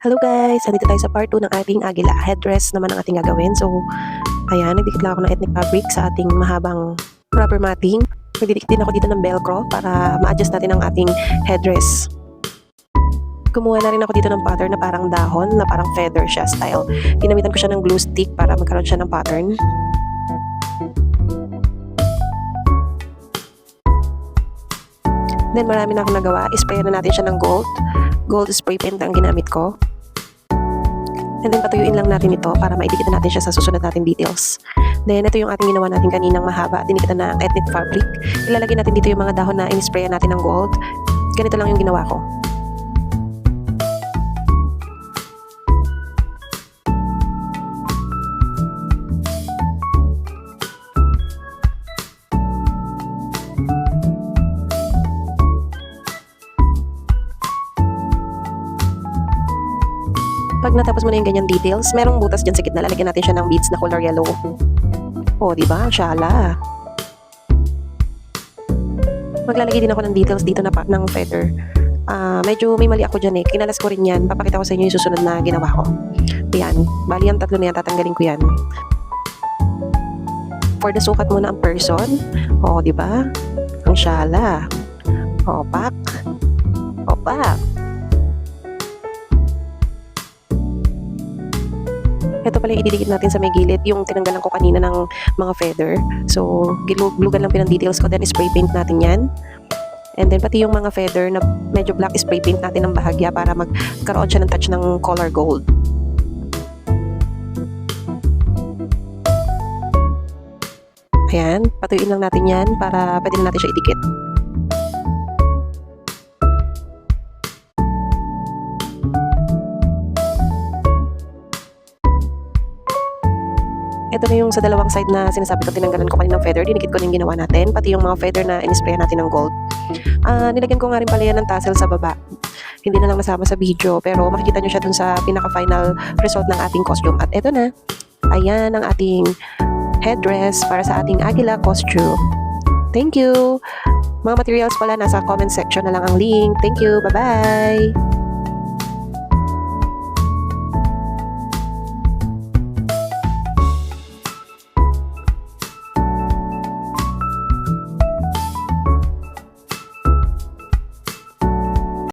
Hello guys! Nandito tayo sa part 2 ng ating agila. Headdress naman ang ating gagawin. So, ayan, nagdikit lang ako ng ethnic fabric sa ating mahabang rubber matting. Nagdidikit din ako dito ng velcro para ma-adjust natin ang ating headdress. Kumuha na rin ako dito ng pattern na parang dahon, na parang feather siya style. Ginamitan ko siya ng glue stick para magkaroon siya ng pattern. Then marami na akong nagawa. Spray na natin siya ng gold. Gold spray paint ang ginamit ko. And then patuyuin lang natin ito para maidikit na natin siya sa susunod natin details. Then ito yung ating ginawa natin kaninang mahaba. Dinikitan na ang ethnic fabric. Ilalagay natin dito yung mga dahon na in-sprayan natin ng gold. Ganito lang yung ginawa ko. Pag natapos mo na yung ganyan details, merong butas dyan sa gitna. Lalagyan natin siya ng beads na color yellow. O, diba? Shala. Maglalagay din ako ng details dito ng feather. Medyo may mali ako dyan eh. Kinalas ko rin yan. Papakita ko sa inyo yung susunod na ginawa ko. Yan. Bali ang tatlo na yan. Tatanggalin ko yan. For the sukat muna ang person. O, diba? Ang shala. Opak. Opak. Ito pala yung ididikit natin sa may gilid, yung tinanggalan ko kanina ng mga feather. So, glugan lang pinang-details ko, then spray paint natin yan. And then, pati yung mga feather na medyo black, spray paint natin ng bahagya para magkaroon siya ng touch ng color gold. Ayan, patuyuin lang natin yan para pwede na natin siya idikit. Ito na yung sa dalawang side na sinasabi ko tinanggalan ko kanina ng feather. Dinikit ko na yung ginawa natin. Pati yung mga feather na in-spray natin ng gold. Nilagyan ko nga rin pala yan ng tassel sa baba. Hindi na lang nasama sa video. Pero makikita nyo siya dun sa pinaka-final result ng ating costume. At eto na. Ayan ang ating headdress para sa ating Agila costume. Thank you! Mga materials pala nasa comment section na lang ang link. Thank you! Bye-bye!